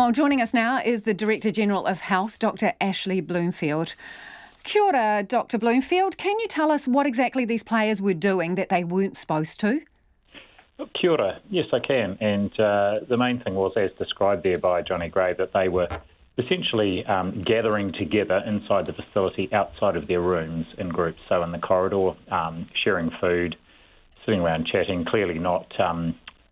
Well, joining us now is the Director General of Health, Dr. Ashley Bloomfield. Kia ora, Dr. Bloomfield. Can you tell us what exactly these players were doing that they weren't supposed to? Kia ora. Yes, I can. And the main thing was, as described there by Johnny Gray, that they were essentially gathering together inside the facility outside of their rooms in groups, so in the corridor, sharing food, sitting around chatting, clearly not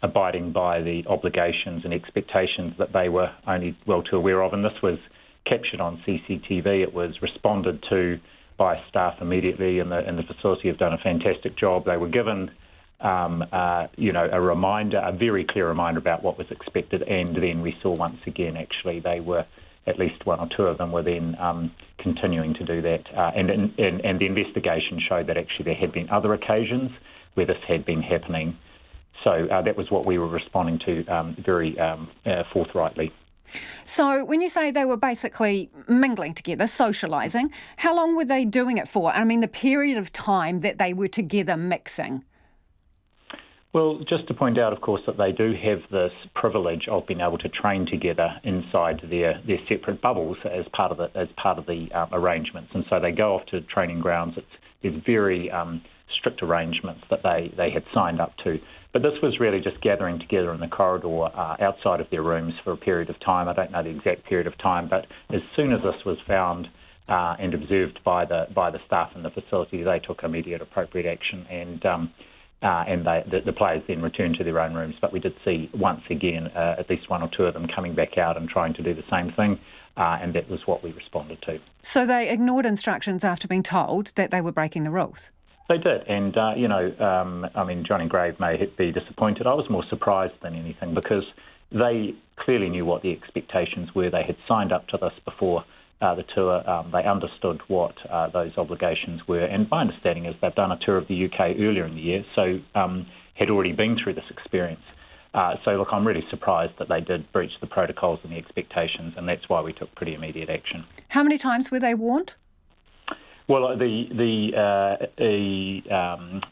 abiding by the obligations and expectations that they were only well too aware of. And this was captured on CCTV. It was responded to by staff immediately, and the facility have done a fantastic job. They were given a reminder, a very clear reminder about what was expected, and then we saw once again, actually, they were, at least one or two of them were then continuing to do that. And the investigation showed that actually there had been other occasions where this had been happening. So that was what we were responding to very forthrightly. So when you say they were basically mingling together, socialising, how long were they doing it for? I mean, the period of time that they were together mixing. Well, just to point out, of course, that they do have this privilege of being able to train together inside their separate bubbles as part of the arrangements, and so they go off to training grounds. There's very strict arrangements that they had signed up to. But this was really just gathering together in the corridor outside of their rooms for a period of time. I don't know the exact period of time, but as soon as this was found and observed by the staff in the facility, they took immediate appropriate action, and the players then returned to their own rooms. But we did see once again at least one or two of them coming back out and trying to do the same thing, and that was what we responded to. So they ignored instructions after being told that they were breaking the rules? They did, and Johnny Gray may be disappointed. I was more surprised than anything because they clearly knew what the expectations were. They had signed up to this before the tour. They understood what those obligations were, and my understanding is they've done a tour of the UK earlier in the year, so had already been through this experience. So, look, I'm really surprised that they did breach the protocols and the expectations, and that's why we took pretty immediate action. How many times were they warned? Well, the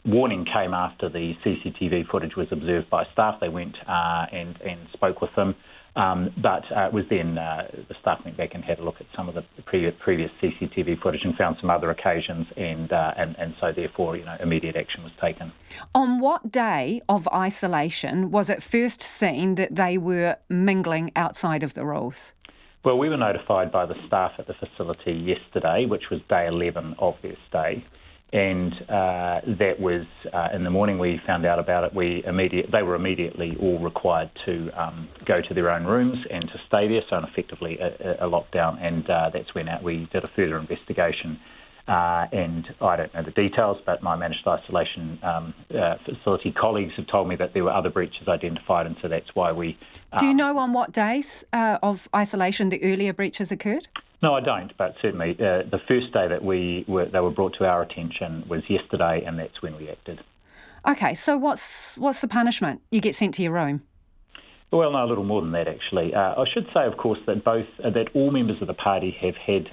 warning came after the CCTV footage was observed by staff. They went and spoke with them, but it was then the staff went back and had a look at some of the previous CCTV footage and found some other occasions, and so therefore, immediate action was taken. On what day of isolation was it first seen that they were mingling outside of the rules? Well, we were notified by the staff at the facility yesterday, which was day 11 of their stay, and that was in the morning we found out about it. They were immediately all required to go to their own rooms and to stay there, so effectively a lockdown, and that's when we did a further investigation. And I don't know the details, but my managed isolation facility colleagues have told me that there were other breaches identified, and so that's why we... Do you know on what days of isolation the earlier breaches occurred? No, I don't, but certainly the first day that they were brought to our attention was yesterday, and that's when we acted. Okay, so what's the punishment? You get sent to your room? Well, no, a little more than that, actually. I should say, of course, that all members of the party have had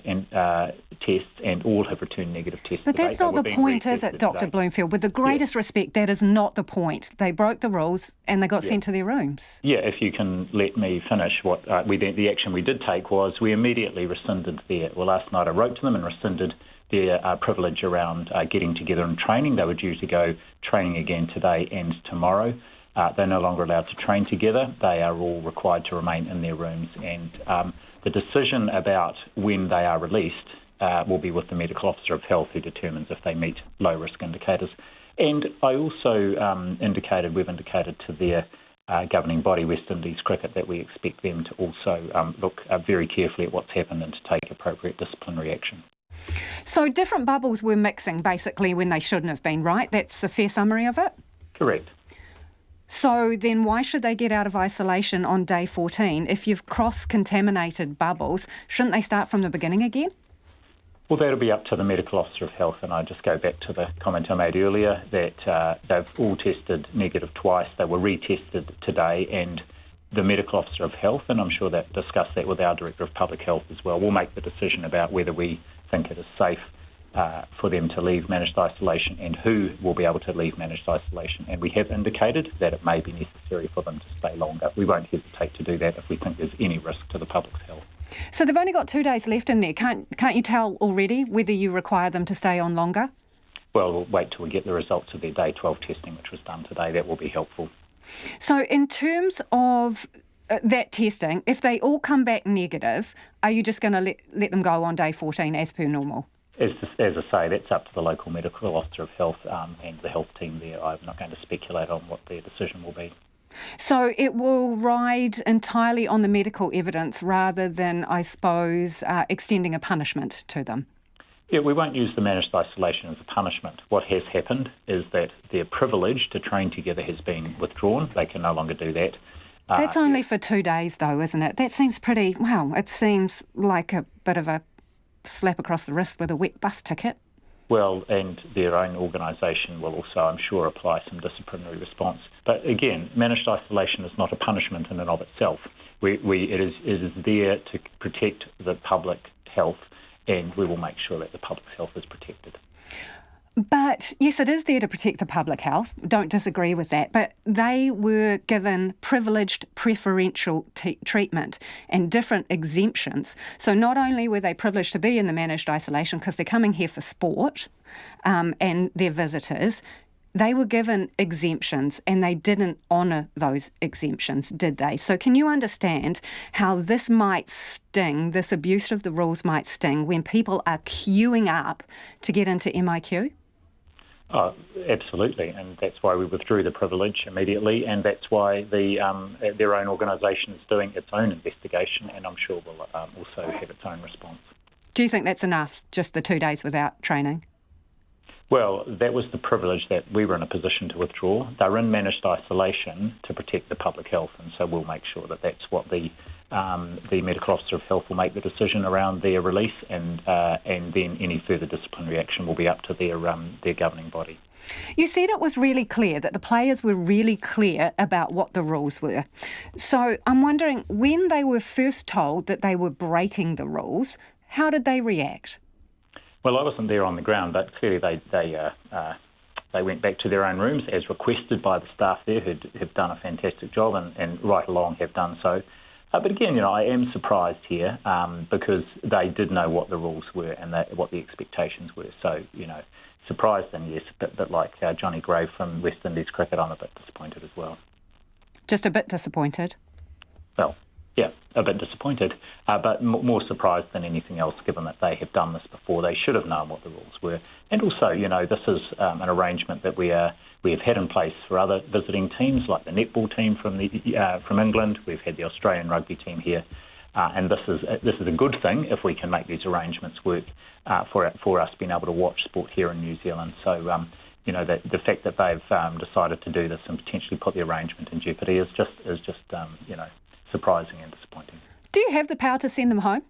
tests and all have returned negative tests. But that's not the point, is it, Dr. Bloomfield? With the greatest respect, that is not the point. They broke the rules and they got sent to their rooms. Yeah, if you can let me finish. What the action we did take was we immediately rescinded last night I wrote to them and rescinded their privilege around getting together and training. They were due to go training again today and tomorrow. They're no longer allowed to train together. They are all required to remain in their rooms, and the decision about when they are released will be with the Medical Officer of Health, who determines if they meet low-risk indicators. And I also we've indicated to their governing body, West Indies Cricket, that we expect them to also look very carefully at what's happened and to take appropriate disciplinary action. So different bubbles were mixing, basically, when they shouldn't have been, right? That's a fair summary of it? Correct. So then why should they get out of isolation on day 14? If you've cross-contaminated bubbles, shouldn't they start from the beginning again? Well, that'll be up to the Medical Officer of Health, and I just go back to the comment I made earlier that they've all tested negative twice. They were retested today, and the Medical Officer of Health, and I'm sure that discussed that with our Director of Public Health as well, will make the decision about whether we think it is safe for them to leave managed isolation and who will be able to leave managed isolation. And we have indicated that it may be necessary for them to stay longer. We won't hesitate to do that if we think there's any risk to the public's health. So they've only got 2 days left in there. Can't you tell already whether you require them to stay on longer? Well, we'll wait till we get the results of their day 12 testing, which was done today. That will be helpful. So in terms of that testing, if they all come back negative, are you just going to let them go on day 14 as per normal? As I say, that's up to the local medical officer of health and the health team there. I'm not going to speculate on what their decision will be. So it will ride entirely on the medical evidence rather than, I suppose, extending a punishment to them? Yeah, we won't use the managed isolation as a punishment. What has happened is that their privilege to train together has been withdrawn. They can no longer do that. That's only for 2 days, though, isn't it? That seems pretty, well, it seems like a bit of a slap across the wrist with a wet bus ticket. Well, and their own organisation will also, I'm sure, apply some disciplinary response. But again, managed isolation is not a punishment in and of itself. It is there to protect the public health, and we will make sure that the public's health is protected. But yes, it is there to protect the public health. Don't disagree with that. But they were given privileged preferential treatment and different exemptions. So not only were they privileged to be in the managed isolation because they're coming here for sport and they're visitors, they were given exemptions and they didn't honour those exemptions, did they? So can you understand how this might sting, this abuse of the rules might sting when people are queuing up to get into MIQ? Oh, absolutely, and that's why we withdrew the privilege immediately, and that's why their own organisation is doing its own investigation, and I'm sure will also have its own response. Do you think that's enough, just the 2 days without training? Well, that was the privilege that we were in a position to withdraw. They're in managed isolation to protect the public health, and so we'll make sure that that's what the medical officer of health will make the decision around their release, and then any further disciplinary action will be up to their governing body. You said it was really clear, that the players were really clear about what the rules were. So I'm wondering, when they were first told that they were breaking the rules, how did they react? Well, I wasn't there on the ground, but clearly they went back to their own rooms as requested by the staff there, who have done a fantastic job and right along have done so. But again, I am surprised here because they did know what the rules were and what the expectations were. So, surprised and yes, a bit like Johnny Gray from West Indies cricket, I'm a bit disappointed as well. Just a bit disappointed? Well, yeah, a bit disappointed, but more surprised than anything else, given that they have done this before. They should have known what the rules were. And also, this is an arrangement that we have had in place for other visiting teams, like the netball team from England. We've had the Australian rugby team here, and this is a good thing if we can make these arrangements work for us being able to watch sport here in New Zealand. So, the fact that they've decided to do this and potentially put the arrangement in jeopardy is just surprising and disappointing. Do you have the power to send them home?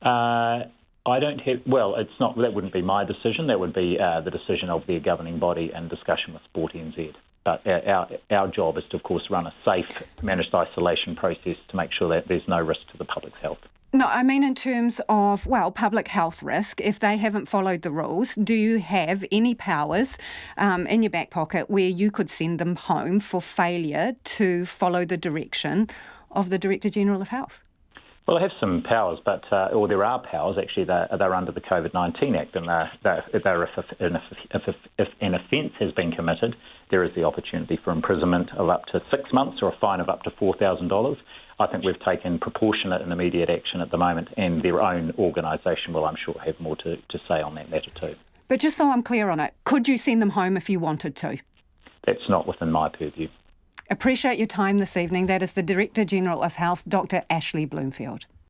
I don't have. Well, it's not. That wouldn't be my decision. That would be the decision of their governing body in discussion with Sport NZ. But our job is to, of course, run a safe managed isolation process to make sure that there's no risk to the public's health. No, I mean in terms of, public health risk. If they haven't followed the rules, do you have any powers in your back pocket where you could send them home for failure to follow the direction of the Director-General of Health? Well, I have some powers, or there are powers, actually. They're under the COVID-19 Act, and if an offence has been committed, there is the opportunity for imprisonment of up to 6 months or a fine of up to $4,000. I think we've taken proportionate and immediate action at the moment, and their own organisation will, I'm sure, have more to say on that matter too. But just so I'm clear on it, could you send them home if you wanted to? That's not within my purview. Appreciate your time this evening. That is the Director-General of Health, Dr. Ashley Bloomfield.